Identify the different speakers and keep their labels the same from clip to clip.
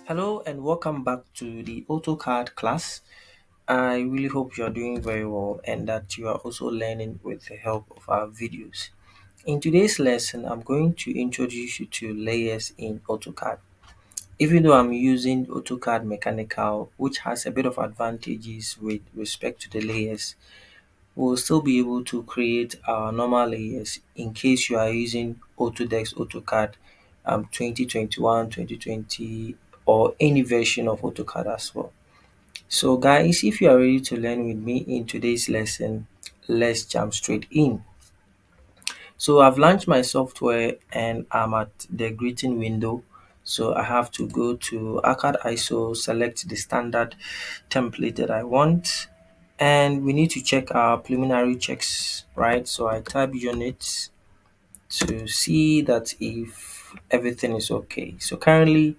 Speaker 1: Hello and welcome back to the AutoCAD class. I really hope you are doing very well and that you are also learning with the help of our videos. In today's lesson, I'm going to introduce you to layers in AutoCAD. Even though I'm using AutoCAD Mechanical, which has a bit of advantages with respect to the layers, we'll still be able to create our normal layers in case you are using Autodesk AutoCAD 2021, 2020, or any version of AutoCAD as well. So guys, if you are ready to learn with me in today's lesson, let's jump straight in. So I've launched my software and I'm at the greeting window. So I have to go to AutoCAD ISO, select the standard template that I want, and we need to check our preliminary checks, right? So I type units to see that if everything is okay. So currently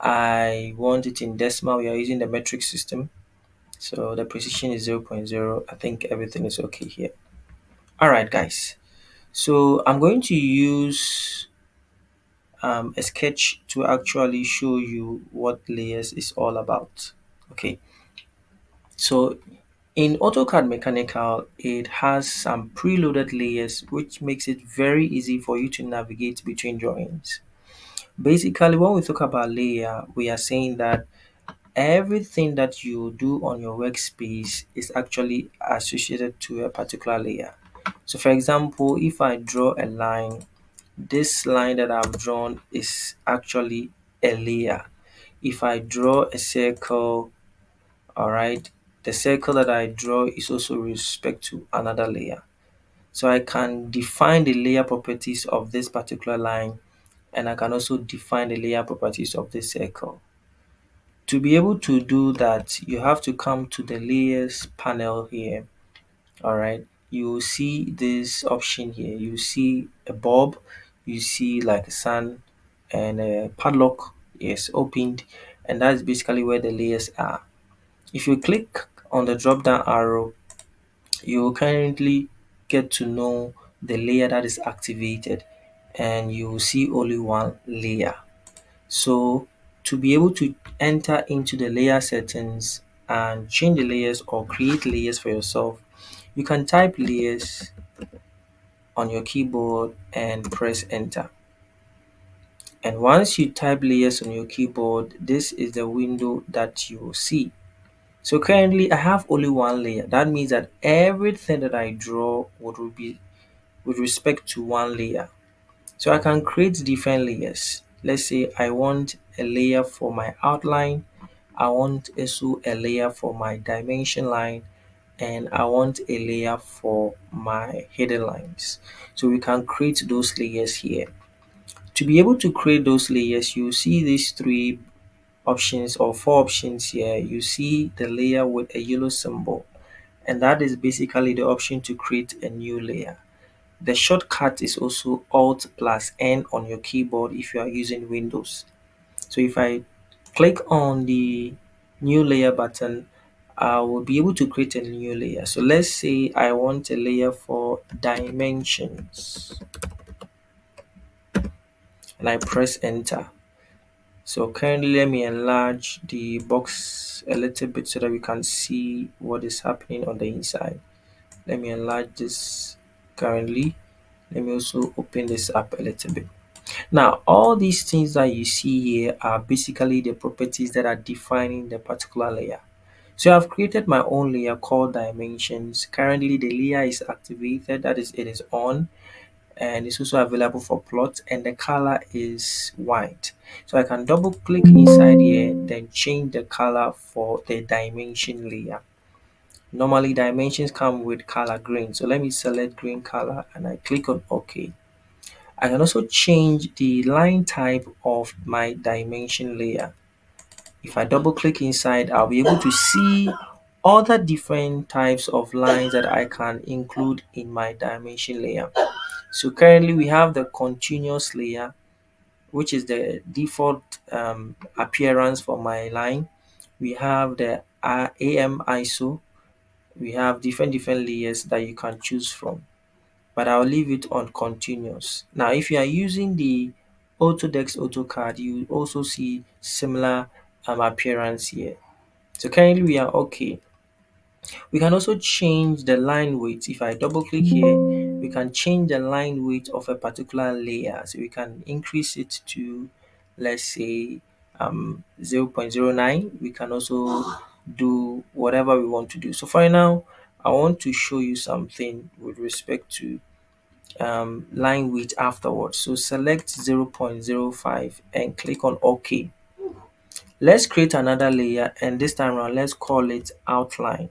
Speaker 1: I want it in decimal. We are using the metric system. So the precision is zero point 0.0. I think everything is okay here. All right, guys. So I'm going to use a sketch to actually show you what layers is all about. Okay. So in AutoCAD Mechanical, it has some preloaded layers which makes it very easy for you to navigate between drawings. Basically, when we talk about layer, we are saying that everything that you do on your workspace is actually associated to a particular layer. So for example, if I draw a line, this line that I've drawn is actually a layer. If I draw a circle, all right, the circle that I draw is also with respect to another layer. So I can define the layer properties of this particular line, and I can also define the layer properties of this circle. To be able to do that, you have to come to the layers panel here. All right, you will see this option here. You see a bulb, you see like a sun and a padlock is opened, and that's basically where the layers are. If you click on the drop down arrow, you will currently get to know the layer that is activated, and you will see only one layer. So to be able to enter into the layer settings and change the layers or create layers for yourself, you can type layers on your keyboard and press enter. And once you type layers on your keyboard, this is the window that you will see. So currently I have only one layer. That means that everything that I draw would be with respect to one layer. So I can create different layers. Let's say I want a layer for my outline, I want also a layer for my dimension line, and I want a layer for my hidden lines. So we can create those layers here. To be able to create those layers, you see these three options or four options here. You see the layer with a yellow symbol, and that is basically the option to create a new layer. The shortcut is also Alt plus N on your keyboard if you are using Windows. So if I click on the new layer button, I will be able to create a new layer. So let's say I want a layer for dimensions and I press enter. So currently let me enlarge the box a little bit so that we can see what is happening on the inside. Let me enlarge this currently. Let me also open this up a little bit. Now, all these things that you see here are basically the properties that are defining the particular layer. So I've created my own layer called dimensions. Currently, the layer is activated, that is, it is on, and it's also available for plot, and the color is white. So I can double click inside here, then change the color for the dimension layer. Normally, dimensions come with color green. So let me select green color and I click on OK. I can also change the line type of my dimension layer. If I double click inside, I'll be able to see other different types of lines that I can include in my dimension layer. So currently we have the continuous layer, which is the default appearance for my line. We have the AM ISO. We have different layers that you can choose from, but I'll leave it on continuous. Now, if you are using the Autodesk AutoCAD, you also see similar appearance here. So currently we are okay. We can also change the line weight. If I double click here, we can change the line weight of a particular layer. So we can increase it to, let's say, 0.09. We can also do whatever we want to do. So for now, I want to show you something with respect to line width afterwards. So select 0.05 and click on OK. Let's create another layer, and this time around let's call it outline,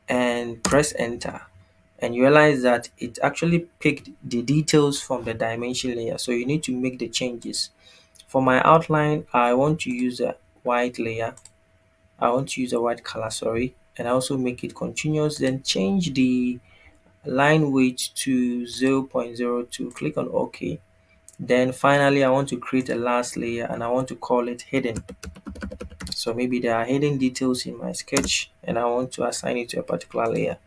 Speaker 1: and press enter. And you realize that it actually picked the details from the dimension layer. So you need to make the changes. For my outline, I want to use a white layer. I want to use a white color, sorry. And I also make it continuous. Then change the line weight to 0.02. Click on OK. Then finally, I want to create a last layer and I want to call it hidden. So maybe there are hidden details in my sketch and I want to assign it to a particular layer.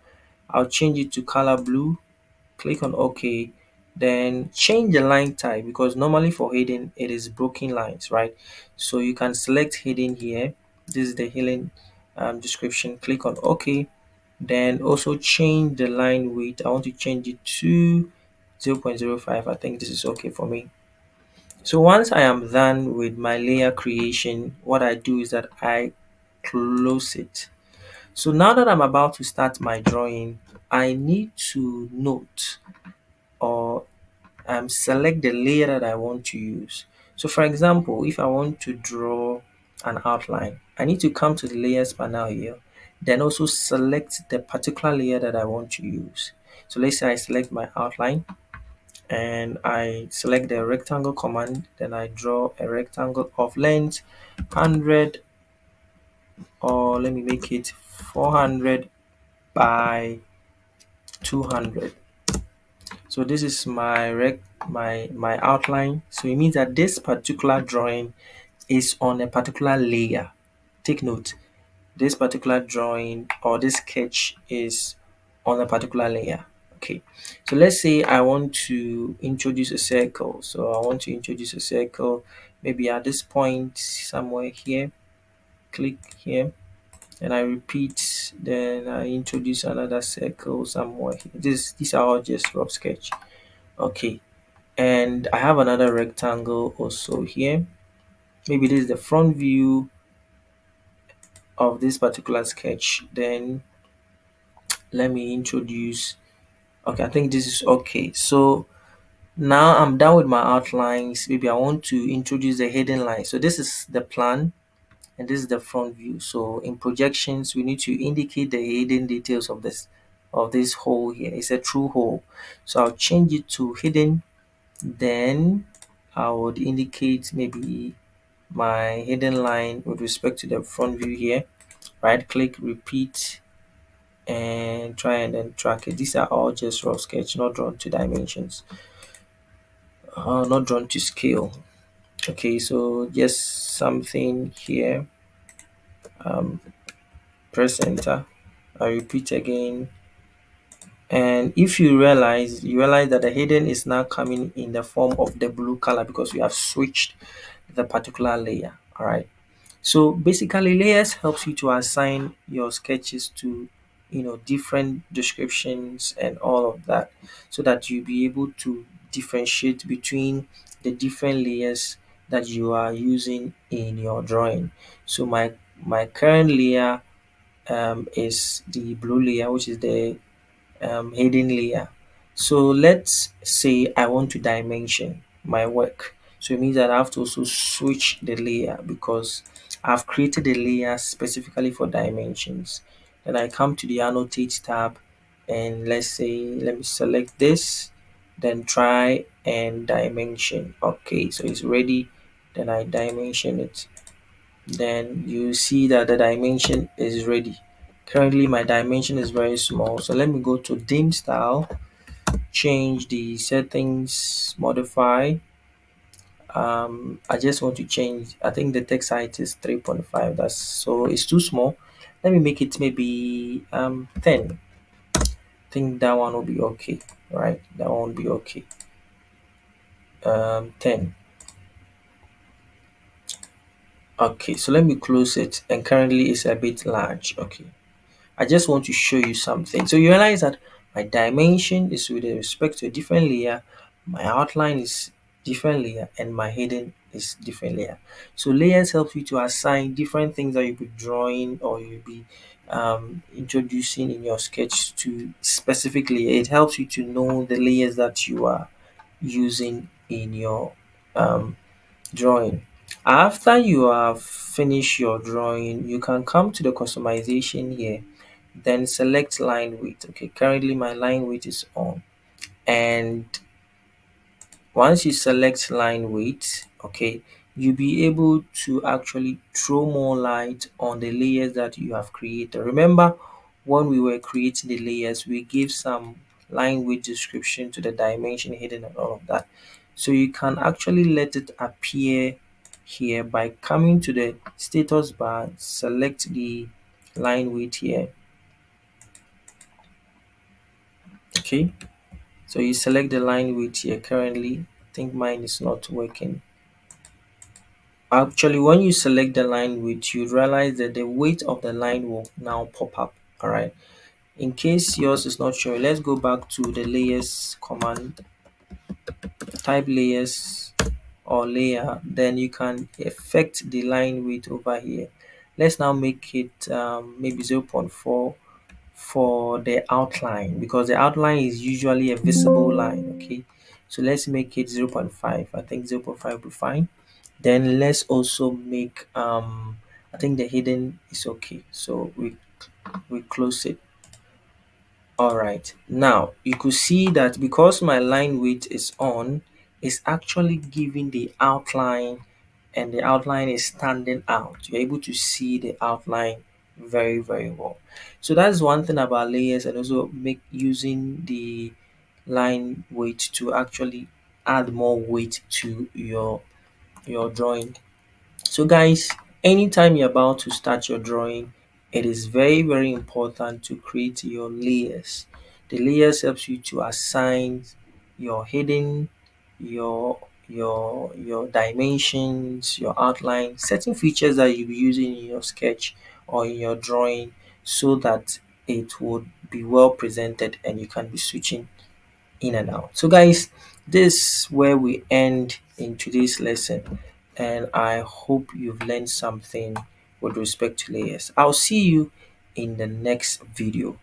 Speaker 1: I'll change it to color blue, click on OK, then change the line type, because normally for hidden it is broken lines, right? So you can select hidden here. This is the hidden description. Click on OK, then also change the line weight. I want to change it to 0.05. I think this is okay for me. So once I am done with my layer creation, what I do is that I close it. So now that I'm about to start my drawing, I need to note or select the layer that I want to use. So for example, if I want to draw an outline, I need to come to the layers panel here, then also select the particular layer that I want to use. So let's say I select my outline and I select the rectangle command, then I draw a rectangle of length 100, or let me make it 400 by 200. So this is my outline. So it means that this particular drawing is on a particular layer. Take note, this particular drawing or this sketch is on a particular layer. Okay, so let's say I want to introduce a circle. So I want to introduce a circle maybe at this point somewhere here. Click here and I repeat, then I introduce another circle somewhere here. These are all just rough sketch. Okay, and I have another rectangle also here. Maybe this is the front view of this particular sketch. Then let me introduce, okay, I think this is okay. So now I'm done with my outlines. Maybe I want to introduce the hidden line. So this is the plan and this is the front view. So in projections, we need to indicate the hidden details of this hole here. It's a true hole. So I'll change it to hidden. Then I would indicate maybe my hidden line with respect to the front view here. Right click, repeat, and try and then track it. These are all just rough sketch, not drawn to dimensions, not drawn to scale. Okay, so just something here. Um, Press enter. I repeat again. And if you realize that the hidden is now coming in the form of the blue color because we have switched the particular layer. All right. So basically layers helps you to assign your sketches to different descriptions and all of that, so that you'll be able to differentiate between the different layers that you are using in your drawing. So my current layer is the blue layer, which is the hidden layer. So let's say I want to dimension my work. So it means that I have to also switch the layer because I've created a layer specifically for dimensions. Then I come to the annotate tab and let me select this, then try and dimension. Okay, so it's ready. Then I dimension it. Then you see that the dimension is ready. Currently my dimension is very small, so let me go to dim style, change the settings, modify. I just want to change, I think the text height is 3.5. That's so it's too small. Let me make it maybe 10. I think that one will be okay, right? That one will be okay. 10. Okay, so let me close it, and currently it's a bit large. Okay, I just want to show you something. So you realize that my dimension is with respect to a different layer, my outline is different layer, and my hidden is different layer. So layers help you to assign different things that you'll be drawing or you'll be introducing in your sketch to specific layer. It helps you to know the layers that you are using in your um, drawing. After you have finished your drawing, you can come to the customization here, then select line width. Okay, currently my line width is on, and once you select line width, okay, you'll be able to actually throw more light on the layers that you have created. Remember, when we were creating the layers, we gave some line width description to the dimension hidden and all of that. So you can actually let it appear here by coming to the status bar, select the line width here. Okay, so you select the line width here. Currently, I think mine is not working. Actually, when you select the line width, you realize that the weight of the line will now pop up. All right. In case yours is not showing, let's go back to the layers command, type layers or layer, then you can affect the line width over here. Let's now make it maybe 0.4 for the outline, because the outline is usually a visible line. Okay, so let's make it 0.5. I think 0.5 will be fine. Then let's also make I think the hidden is okay, so we close it. All right, now you could see that because my line width is on, it's actually giving the outline, and the outline is standing out. You're able to see the outline very well. So that's one thing about layers, and also make using the line weight to actually add more weight to your drawing. So guys, anytime you're about to start your drawing, it is very important to create your layers. The layers helps you to assign your hidden, your dimensions, your outline, certain features that you'll be using in your sketch or in your drawing, so that it would be well presented and you can be switching in and out. So guys, this is where we end in today's lesson, and I hope you've learned something with respect to layers. I'll see you in the next video.